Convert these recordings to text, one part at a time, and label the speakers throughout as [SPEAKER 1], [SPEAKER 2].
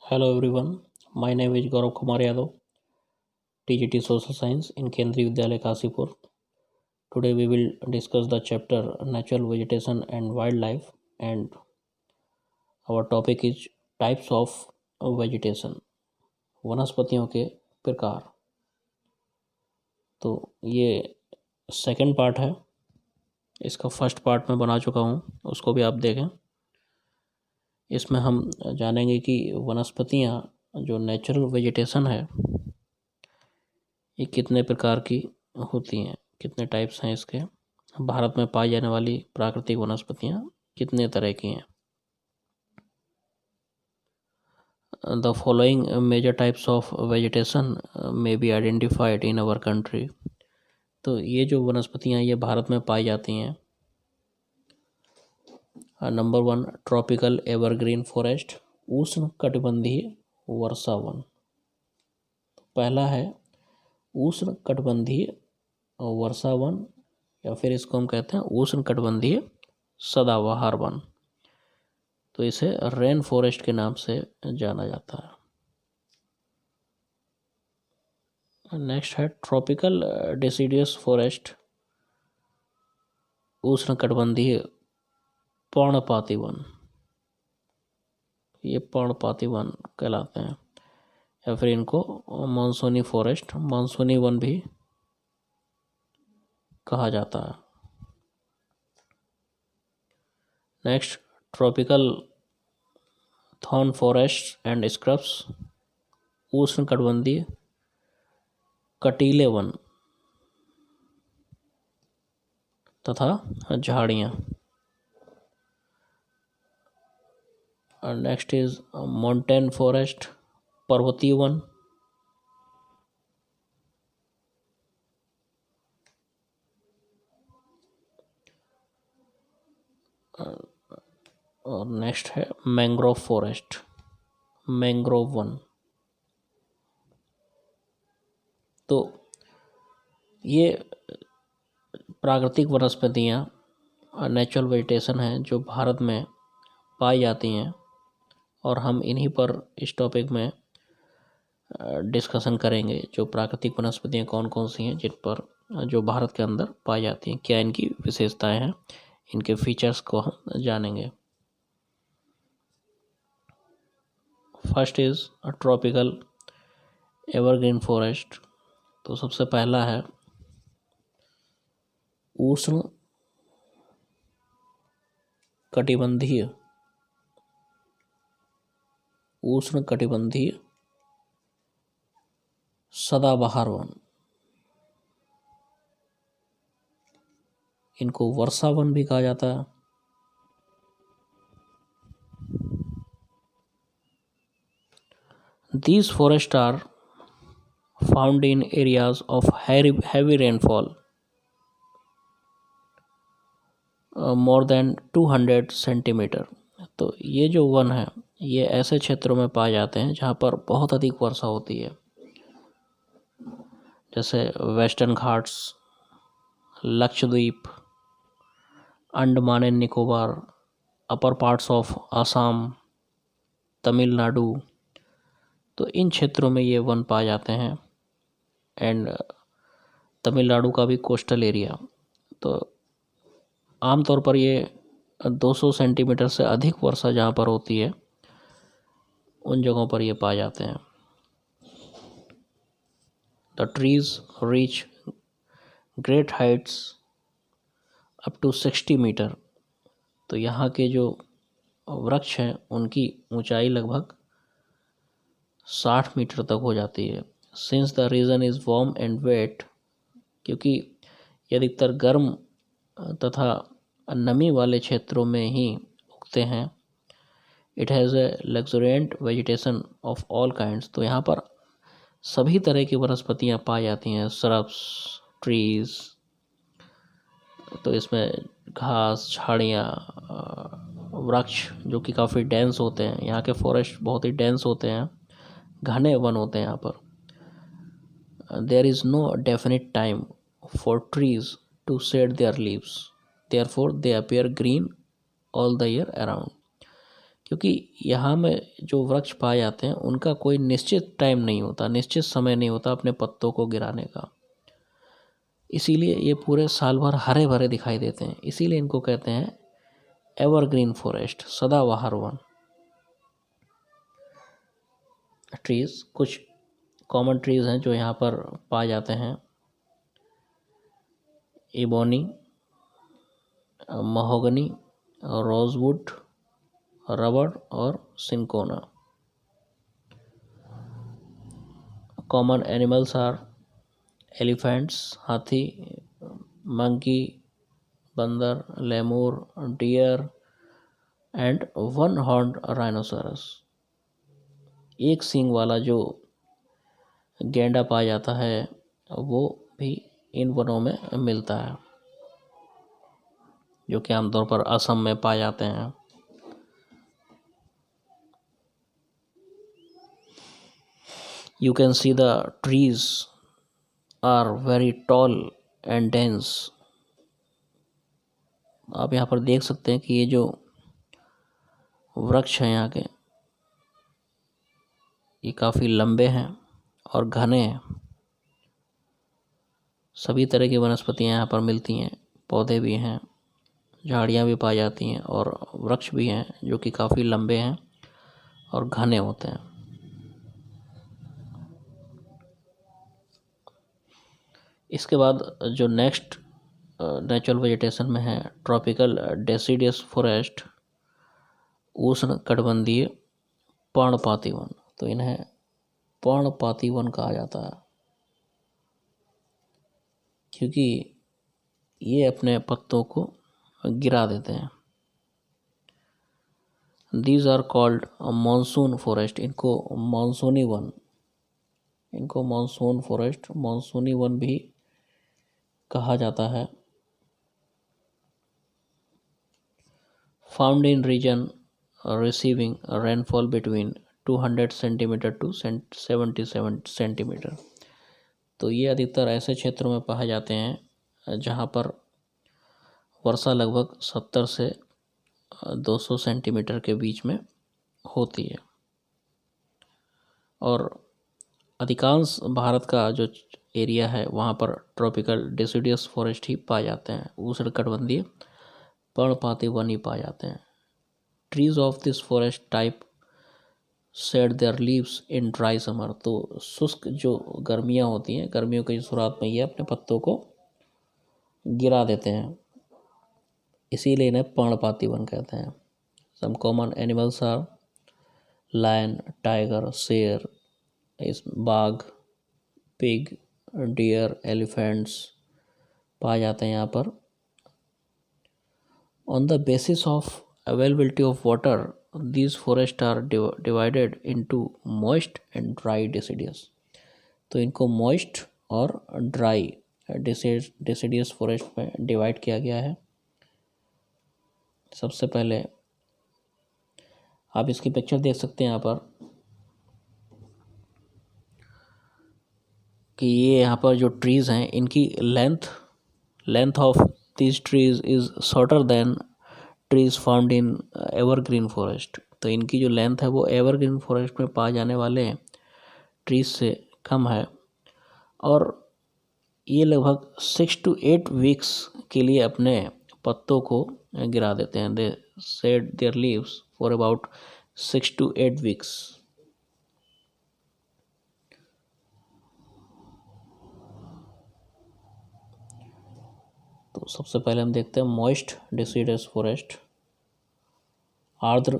[SPEAKER 1] Hello everyone, my name is Gaurav Kumar Yadav, TGT Social Science in Kendriya Vidyalaya Kasipur. Today we will discuss the chapter Natural Vegetation and Wildlife, and our topic is types of vegetation, वनस्पतियों के प्रकार। तो ये second part है, इसका first part मैं बना चुका हूँ, उसको भी आप देखें। इसमें हम जानेंगे कि वनस्पतियाँ जो नेचुरल वेजिटेशन है ये कितने प्रकार की होती हैं, कितने टाइप्स हैं इसके। भारत में पाई जाने वाली प्राकृतिक वनस्पतियाँ कितने तरह की हैं। The following major types of vegetation may be identified in our country. तो ये जो वनस्पतियाँ ये भारत में पाई जाती हैं। नंबर 1, ट्रॉपिकल एवरग्रीन फॉरेस्ट, उष्ण कटिबंधीय वर्षा वन। पहला है उष्ण कटिबंधीय वर्षा वन, या फिर इसको हम कहते हैं उष्ण कटिबंधीय सदाबहार वन। तो इसे रेन फॉरेस्ट के नाम से जाना जाता है। नेक्स्ट है ट्रॉपिकल डेसिडियस फॉरेस्ट, उष्ण कटिबंधीय पर्णपाती वन। ये पर्णपाती वन कहलाते हैं, या फिर इनको मानसूनी फॉरेस्ट, मानसूनी वन भी कहा जाता है। Next tropical thorn forest and scrubs, उष्ण कटिबंधीय कटीले वन तथा झाड़ियाँ। नेक्स्ट इज माउंटेन फॉरेस्ट, पर्वतीय वन। और नेक्स्ट है मैंग्रोव फॉरेस्ट, मैंग्रोव वन। तो ये प्राकृतिक वनस्पतियाँ नेचुरल वेजिटेशन है जो भारत में पाई जाती हैं, और हम इन्हीं पर इस टॉपिक में डिस्कशन करेंगे। जो प्राकृतिक वनस्पतियाँ कौन कौन सी हैं जिन पर जो भारत के अंदर पाई जाती हैं, क्या इनकी विशेषताएं हैं, इनके फीचर्स को हम जानेंगे। First is tropical evergreen forest. तो सबसे पहला है उष्ण कटिबंधीय सदाबहार वन। इनको वर्षा वन भी कहा जाता है। These forests are found in areas of heavy rainfall, more than 200 centimetre. तो ये जो वन है ये ऐसे क्षेत्रों में पाए जाते हैं जहाँ पर बहुत अधिक वर्षा होती है, जैसे western Ghats, Lakshadweep, Andaman and Nicobar, upper parts of Assam, Tamil Nadu. तो इन क्षेत्रों में ये वन पाए जाते हैं। एंड तमिलनाडु का भी कोस्टल एरिया। तो आमतौर पर ये 200 सेंटीमीटर से अधिक वर्षा जहाँ पर होती है उन जगहों पर ये पाए जाते हैं। The trees reach great heights up to 60 metre. तो यहाँ के जो वृक्ष हैं उनकी ऊंचाई लगभग 60 मीटर तक हो जाती है। Since the region is warm and wet, क्योंकि ये अधिकतर गर्म तथा नमी वाले क्षेत्रों में ही उगते हैं। It has a luxuriant vegetation of all kinds. तो यहाँ पर सभी तरह की वनस्पतियाँ पाई जाती हैं, श्रब्स, ट्रीज। तो इसमें घास, झाड़ियाँ, वृक्ष जो कि काफ़ी डेंस होते हैं। यहाँ के फॉरेस्ट बहुत ही डेंस होते हैं, घने वन होते हैं यहाँ पर। There is no definite time for trees to shed their leaves, therefore they appear green all the year around. क्योंकि यहाँ में जो वृक्ष पाए जाते हैं उनका कोई निश्चित टाइम नहीं होता, निश्चित समय नहीं होता अपने पत्तों को गिराने का, इसीलिए ये पूरे साल भर हरे भरे दिखाई देते हैं। इसीलिए इनको कहते हैं एवरग्रीन फॉरेस्ट, सदाबहार वन। ट्रीज, कुछ कॉमन ट्रीज हैं जो यहाँ पर पाए जाते हैं: इबोनी, महोगनी, रोजवुड, रबड़ और cinchona. Common animals are elephants, हाथी, मंकी, बंदर, lemur, deer and one horned rhinoceros. एक सींग वाला जो गैंडा पाया जाता है वो भी इन वनों में मिलता है, जो कि आमतौर पर असम में पाए जाते हैं। You can see the trees are very tall and dense. आप यहाँ पर देख सकते हैं कि ये जो वृक्ष हैं यहाँ के, ये काफ़ी लंबे हैं और घने हैं। सभी तरह की वनस्पतियाँ यहाँ पर मिलती हैं, पौधे भी हैं, झाड़ियाँ भी पाई जाती हैं और वृक्ष भी हैं जो कि काफ़ी लंबे हैं और घने होते हैं। इसके बाद जो नेक्स्ट नेचुरल वेजिटेशन में है ट्रॉपिकल डेसिडियस फॉरेस्ट, उष्ण कटिबंधीय पर्णपाती वन। तो इन्हें पर्णपाती वन कहा जाता है क्योंकि ये अपने पत्तों को गिरा देते हैं। These are called monsoon forest. इनको मानसूनी वन, इनको मानसून फॉरेस्ट, मानसूनी वन भी कहा जाता है। Found in region receiving rainfall between 200 centimetre to 77 centimetre. तो ये अधिकतर ऐसे क्षेत्रों में पाए जाते हैं जहाँ पर वर्षा लगभग 70 से 200 सेंटीमीटर के बीच में होती है। और अधिकांश भारत का जो एरिया है वहाँ पर ट्रॉपिकल डेसिडियस फॉरेस्ट ही पाए जाते हैं, उष्णकटिबंधीय पर्णपाती वन ही पाए जाते हैं। Trees of this forest type shade their leaves in dry summer. तो शुष्क जो गर्मियाँ होती हैं, गर्मियों की शुरुआत में ये अपने पत्तों को गिरा देते हैं, इसीलिए इन्हें पर्णपाती वन कहते हैं। Some common animals are lion, tiger, शेर, बाघ, पिग, डियर, एलिफेंट्स पाए जाते हैं यहाँ पर। On the basis of availability of water, these forests are divided into moist and dry deciduous। तो इनको moist और dry deciduous forest में डिवाइड किया गया है। सबसे पहले आप इसकी पिक्चर देख सकते हैं यहाँ पर कि ये यहाँ पर जो ट्रीज हैं इनकी length of this trees is shorter than trees found in evergreen forest. तो इनकी जो लेंथ है वो एवरग्रीन फॉरेस्ट में पाए जाने वाले ट्रीज से कम है और ये लगभग 6 to 8 वीक्स के लिए अपने पत्तों को गिरा देते हैं। They shed their leaves for about 6 to 8 weeks. तो सबसे पहले हम देखते हैं मॉइस्ट डेसिडस फॉरेस्ट, आर्द्र।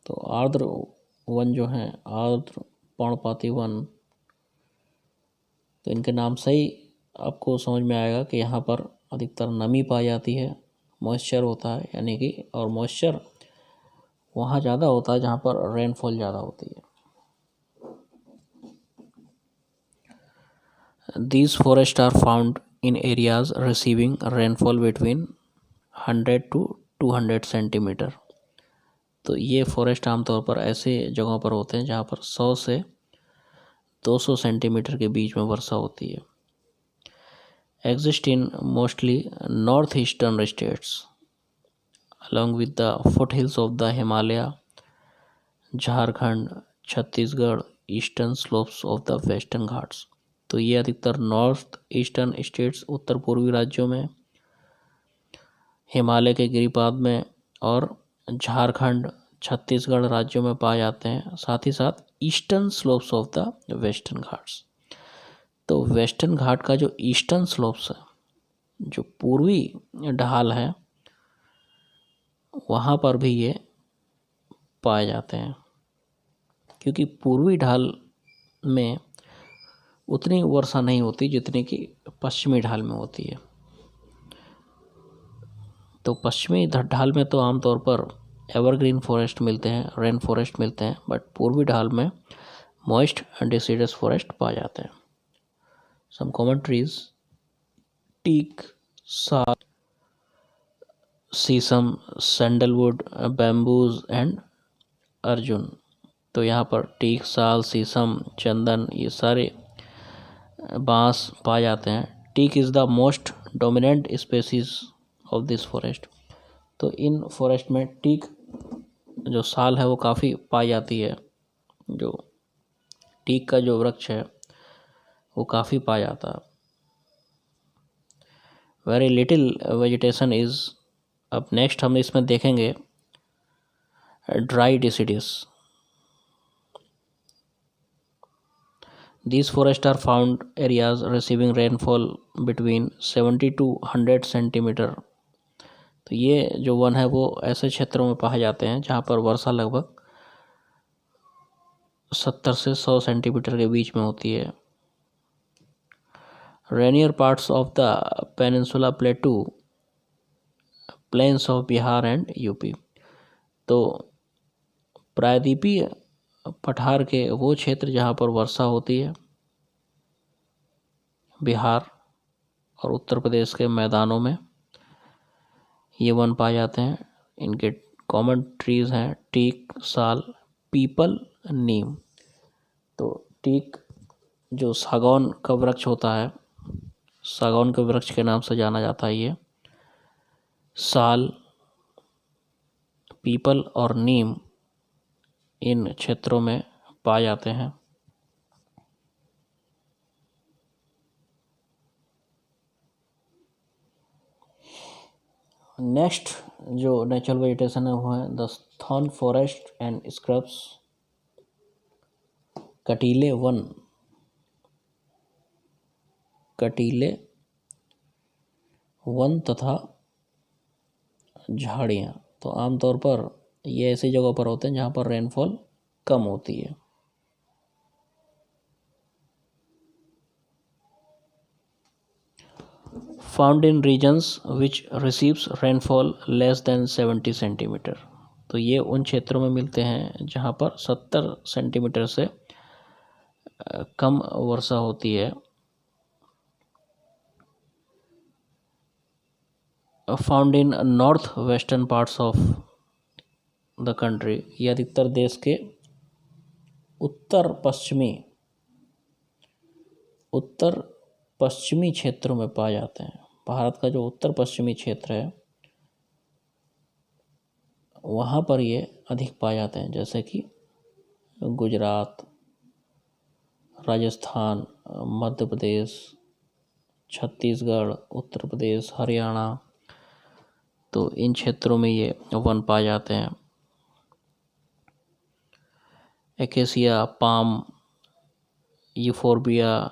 [SPEAKER 1] तो आर्द्र वन जो है, आर्द्र पर्णपाती वन, तो इनके नाम से ही आपको समझ में आएगा कि यहाँ पर अधिकतर नमी पाई जाती है, मॉइस्चर होता है यानी कि, और मॉइस्चर वहाँ ज़्यादा होता है जहाँ पर रेनफॉल ज़्यादा होती है। These forests are found in areas receiving rainfall between 100 to 200 centimetre. तो ये फॉरेस्ट आमतौर पर ऐसे जगहों पर होते हैं जहाँ पर 100 से 200 सेंटीमीटर के बीच में वर्षा होती है। Exist in mostly north eastern states. along with the foothills of the Himalaya, Jharkhand, Chhattisgarh, eastern slopes of the western Ghats. तो ये अधिकतर नॉर्थ ईस्टर्न स्टेट्स, उत्तर पूर्वी राज्यों में, हिमालय के गिरिपाद में और झारखंड, छत्तीसगढ़ राज्यों में पाए जाते हैं, साथ ही साथ eastern slopes of the western Ghats. तो वेस्टर्न घाट का जो ईस्टर्न स्लोप्स है, जो पूर्वी ढाल है, वहाँ पर भी ये पाए जाते हैं, क्योंकि पूर्वी ढाल में उतनी वर्षा नहीं होती जितनी कि पश्चिमी ढाल में होती है। तो पश्चिमी ढाल में तो आमतौर पर एवरग्रीन फॉरेस्ट मिलते हैं, रेन फॉरेस्ट मिलते हैं, बट पूर्वी ढाल में मॉइस्ट डिसीडस फॉरेस्ट पाए जाते हैं। सम कॉमन ट्रीज: टीक, साल, शीशम, सैंडलवुड, बैम्बूज एंड अर्जुन। तो यहाँ पर टीक, साल, शीशम, चंदन, ये सारे बांस पाए जाते हैं। Teak is the most dominant species of this forest. तो इन फॉरेस्ट में टीक जो साल है वो काफ़ी पाई जाती है। जो टीक का जो वृक्ष है वो काफ़ी पाया जाता है। Very little vegetation is. अब नेक्स्ट हम इसमें देखेंगे dry डिसिडस। These forests are found areas receiving rainfall between 70 to 100 centimetre. तो ये जो वन है वो ऐसे क्षेत्रों में पाए जाते हैं जहाँ पर वर्षा लगभग 70 से 100 सेंटीमीटर के बीच में होती है। Rainier parts of the peninsula plateau, plains of Bihar and UP. तो प्रायद्वीपीय पठार के वो क्षेत्र जहाँ पर वर्षा होती है, बिहार और उत्तर प्रदेश के मैदानों में ये वन पाए जाते हैं। इनके कॉमन ट्रीज़ हैं टीक, साल, पीपल, नीम। तो टीक जो सागौन का वृक्ष होता है, सागौन के वृक्ष के नाम से जाना जाता है ये। साल, पीपल और नीम इन क्षेत्रों में पाए जाते हैं। नेक्स्ट जो नेचुरल वेजिटेशन है वो है the thorn forest and scrubs. कटीले वन, कटीले वन तथा झाड़ियाँ। तो आमतौर पर ये ऐसी जगहों पर होते हैं जहाँ पर रेनफॉल कम होती है। Found in regions which receives rainfall less than 70 centimetre. तो ये उन क्षेत्रों में मिलते हैं जहाँ पर 70 सेंटीमीटर से कम वर्षा होती है। Found in north western parts of the country. ये अधिकतर देश के उत्तर पश्चिमी क्षेत्रों में पाए जाते हैं। भारत का जो उत्तर पश्चिमी क्षेत्र है वहाँ पर ये अधिक पाए जाते हैं, जैसे कि गुजरात, राजस्थान, मध्य प्रदेश, छत्तीसगढ़, उत्तर प्रदेश, हरियाणा। तो इन क्षेत्रों में ये वन पाए जाते हैं। Acacia, palm, euphorbia,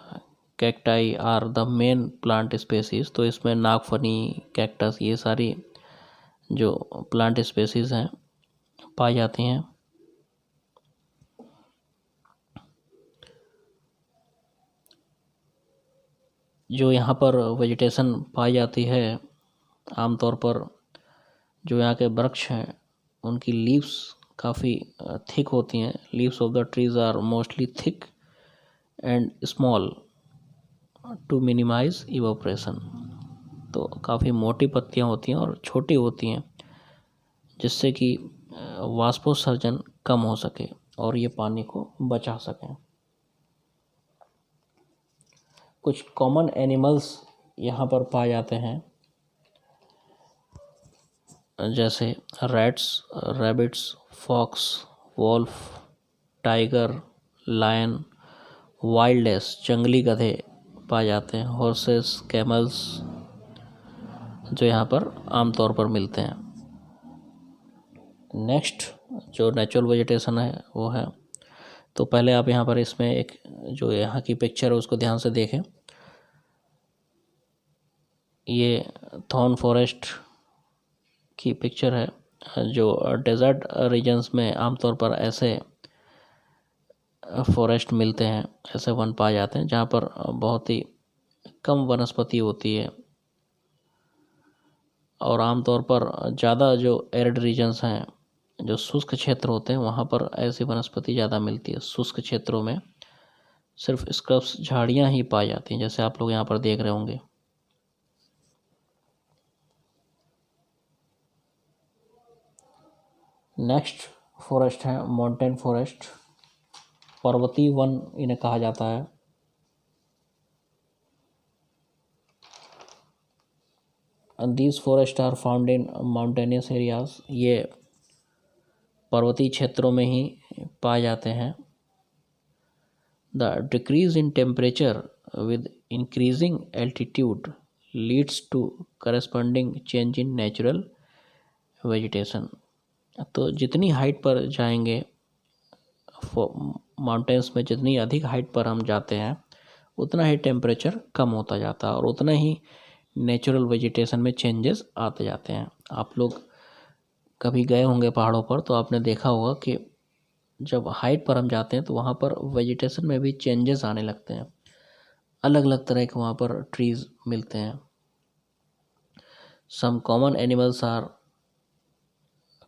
[SPEAKER 1] cacti are the main plant species. तो इसमें नागफनी, कैक्टस, ये सारी जो प्लांट स्पेसीज हैं पाई जाती हैं। जो यहाँ पर वेजिटेशन पाई जाती है, आमतौर पर जो यहाँ के वृक्ष हैं उनकी लीव्स काफ़ी थिक होती हैं। Leaves of the trees are mostly thick and small to minimise evaporation. तो काफ़ी मोटी पत्तियाँ होती हैं और छोटी होती हैं, जिससे कि वाष्पोत्सर्जन कम हो सके और ये पानी को बचा सकें। कुछ कॉमन एनिमल्स यहाँ पर पाए जाते हैं। जैसे rats, rabbits, fox, wolf, tiger, lion, wild ass, जंगली गधे पाए जाते हैं, हॉर्सेस, कैमल्स, जो यहाँ पर आमतौर पर मिलते हैं। नेक्स्ट जो नेचुरल वेजिटेशन है वो है, तो पहले आप यहाँ पर इसमें एक जो यहाँ की पिक्चर है उसको ध्यान से देखें। ये थॉर्न फॉरेस्ट की पिक्चर है, जो डेजर्ट रीजन्स में आमतौर पर ऐसे फॉरेस्ट मिलते हैं, ऐसे वन पाए जाते हैं जहाँ पर बहुत ही कम वनस्पति होती है, और आमतौर पर ज़्यादा जो एरिड रीजन्स हैं, जो शुष्क क्षेत्र होते हैं, वहाँ पर ऐसी वनस्पति ज़्यादा मिलती है। शुष्क क्षेत्रों में सिर्फ स्क्रब्स, झाड़ियाँ ही पाई जाती हैं, जैसे आप लोग यहाँ पर देख रहे होंगे। नेक्स्ट फॉरेस्ट है माउंटेन फॉरेस्ट, पर्वतीय वन इन्हें कहा जाता है। These forest are found in mountainous areas, ये पर्वतीय क्षेत्रों में ही पाए जाते हैं। The decrease in temperature with increasing altitude leads to corresponding change in natural vegetation. तो जितनी हाइट पर जाएंगे, माउंटेन्स में जितनी अधिक हाइट पर हम जाते हैं, उतना ही टेम्परेचर कम होता जाता है और उतना ही नेचुरल वेजिटेशन में चेंजेस आते जाते हैं। आप लोग कभी गए होंगे पहाड़ों पर, तो आपने देखा होगा कि जब हाइट पर हम जाते हैं तो वहाँ पर वेजिटेशन में भी चेंजेस आने लगते हैं, अलग अलग तरह के वहाँ पर ट्रीज मिलते हैं। Some common animals are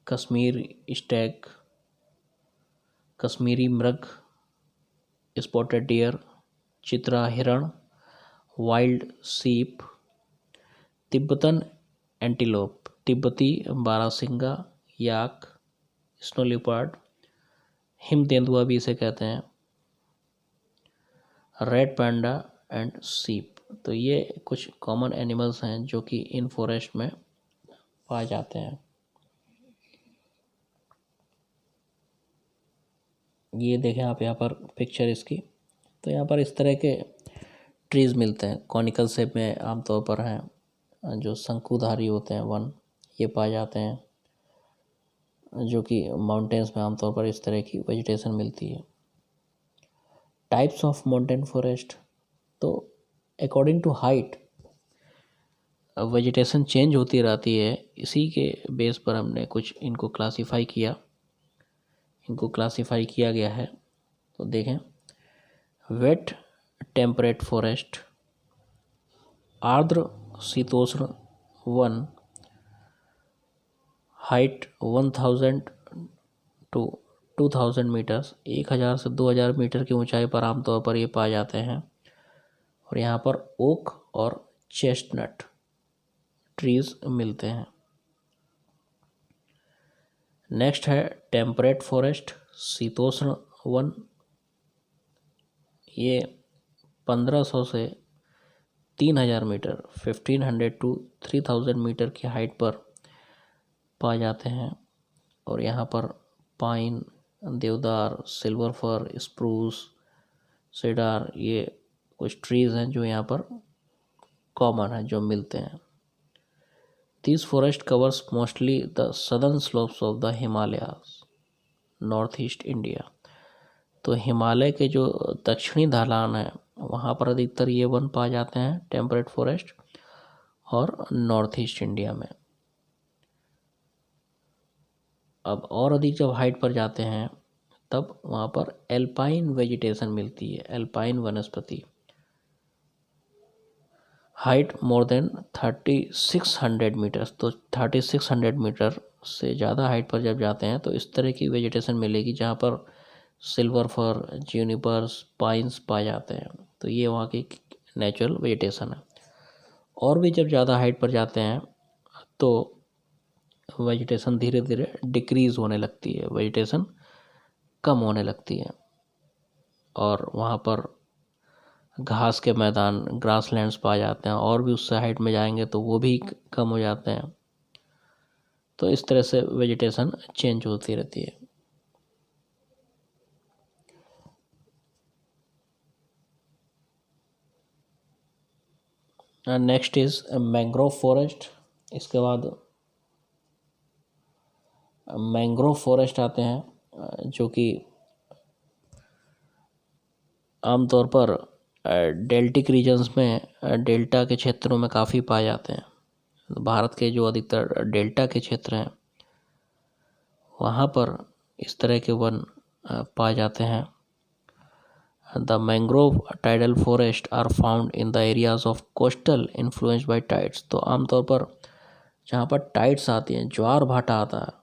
[SPEAKER 1] Kashmir stag, कश्मीरी मृग, स्पॉटेड डियर, चित्रा हिरण, वाइल्ड सीप, तिब्बतन एंटीलोप, तिब्बती बारहसिंगा, याक, स्नो लियोपार्ड, हिम तेंदुआ भी इसे कहते हैं, रेड पैंडा एंड सीप। तो ये कुछ कॉमन एनिमल्स हैं जो कि इन फॉरेस्ट में पाए जाते हैं। ये देखें आप यहाँ पर पिक्चर इसकी, तो यहाँ पर इस तरह के ट्रीज़ मिलते हैं, कॉनिकल शेप में आमतौर पर हैं, जो शंकुधारी होते हैं वन, ये पाए जाते हैं, जो कि माउंटेन्स में आमतौर पर इस तरह की वेजिटेशन मिलती है। टाइप्स ऑफ माउंटेन फॉरेस्ट, तो according to height vegetation change होती रहती है, इसी के बेस पर हमने कुछ इनको क्लासीफाई किया गया है। तो देखें, वेट टेम्परेट फॉरेस्ट, आर्द्र शीतोष्ण वन, हाइट 1000 to 2000 मीटर्स, 1000 से 2000 मीटर की ऊंचाई पर आमतौर पर ये पाए जाते हैं। और यहाँ पर ओक और चेस्टनट ट्रीज मिलते हैं। नेक्स्ट है टेम्परेट फॉरेस्ट, शीतोष्ण वन, ये 1500 से 3000 मीटर, 1500 to 3000 मीटर की हाइट पर पाए जाते हैं। और यहाँ पर पाइन, देवदार, सिल्वर फर, स्प्रूस, सेडार, ये कुछ ट्रीज़ हैं जो यहाँ पर कॉमन है, जो मिलते हैं। This forest covers mostly the southern slopes of the Himalayas, north east India. तो हिमालय के जो दक्षिणी ढलान है वहाँ पर अधिकतर ये वन पाए जाते हैं, टेम्परेट फॉरेस्ट, और नॉर्थ ईस्ट इंडिया में। अब और अधिक जब हाइट पर जाते हैं तब वहाँ पर एल्पाइन वेजिटेशन मिलती है, एल्पाइन वनस्पति, हाइट मोर देन 3600 मीटर्स। तो 3600 मीटर से ज़्यादा हाइट पर जब जाते हैं तो इस तरह की वेजिटेशन मिलेगी जहाँ पर सिल्वर फर, जूनिपर्स, पाइन्स पाए जाते हैं। तो ये वहाँ की नेचुरल वेजिटेशन है। और भी जब ज़्यादा हाइट पर जाते हैं तो वेजिटेशन धीरे धीरे डिक्रीज़ होने लगती है, वेजिटेशन कम होने लगती है, और वहाँ पर घास के मैदान, ग्रासलैंड्स पाए जाते हैं। और भी उससे हाइट में जाएंगे तो वो भी कम हो जाते हैं। तो इस तरह से वेजिटेशन चेंज होती रहती है। Next is mangrove forest. इसके बाद मैंग्रोव फॉरेस्ट आते हैं जो कि आमतौर पर डेल्टिक रीजन्स में, डेल्टा के क्षेत्रों में काफ़ी पाए जाते हैं। भारत के जो अधिकतर डेल्टा के क्षेत्र हैं वहाँ पर इस तरह के वन पाए जाते हैं। The mangrove tidal forest are found in the areas of coastal influenced by tides. तो आमतौर पर जहाँ पर टाइड्स आती हैं, ज्वार भाटा आता है,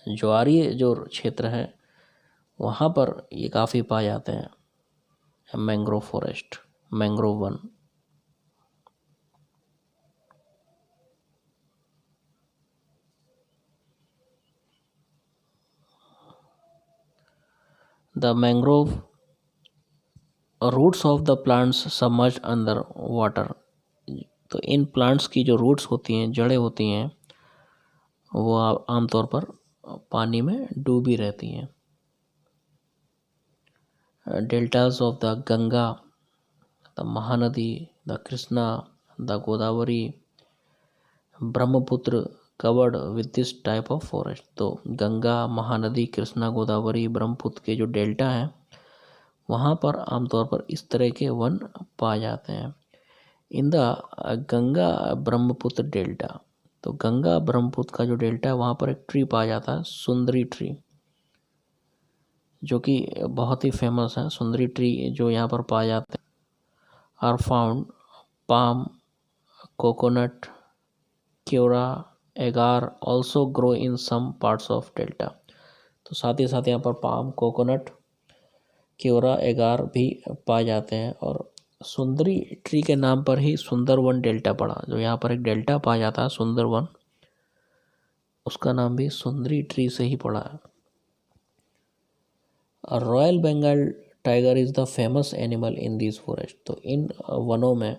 [SPEAKER 1] ज्वारीय जो क्षेत्र है वहाँ पर ये काफ़ी पाए जाते हैं मैंग्रोव फॉरेस्ट, मैंग्रोव वन। The mangrove roots of the plants submerged under water. तो इन प्लांट्स की जो रूट्स होती हैं, जड़ें होती हैं, वो आमतौर पर पानी में डूबी रहती हैं। Deltas of the Ganga, the Mahanadi, the Krishna, the Godavari, Brahmaputra covered with this type of forest. तो गंगा, महानदी, कृष्णा, गोदावरी, ब्रह्मपुत्र के जो डेल्टा हैं वहाँ पर आमतौर पर इस तरह के वन पाए जाते हैं। In the Ganga Brahmaputra delta, तो गंगा ब्रह्मपुत्र का जो डेल्टा है वहाँ पर एक ट्री पाया जाता है, सुंदरी ट्री, जो कि बहुत ही फेमस है। सुंदरी ट्री जो यहाँ पर पाए जाते हैं are found palm, coconut, keora, agar also grow in some parts of delta. तो साथ ही साथ यहाँ पर पाम, कोकोनट, क्योरा, एगार भी पाए जाते हैं। और सुंदरी ट्री के नाम पर ही सुंदरवन डेल्टा पड़ा। जो यहाँ पर एक डेल्टा पाया जाता है सुंदरवन, उसका नाम भी सुंदरी ट्री से ही पड़ा है। Royal Bengal tiger is the famous animal in this forest. तो इन वनों में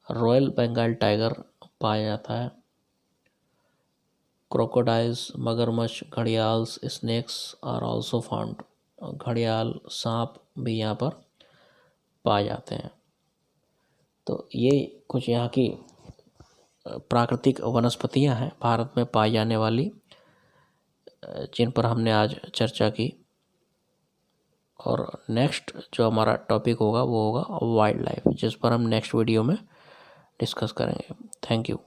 [SPEAKER 1] रॉयल बंगाल टाइगर पाया जाता है। क्रोकोडाइल्स, मगरमच्छ, gharials, snakes are also found. घड़ियाल, सांप भी यहाँ पर पाए जाते हैं। तो ये कुछ यहाँ की प्राकृतिक वनस्पतियाँ हैं भारत में पाई जाने वाली, जिन पर हमने आज चर्चा की। और नेक्स्ट जो हमारा टॉपिक होगा वो होगा वाइल्ड लाइफ, जिस पर हम नेक्स्ट वीडियो में डिस्कस करेंगे। Thank you.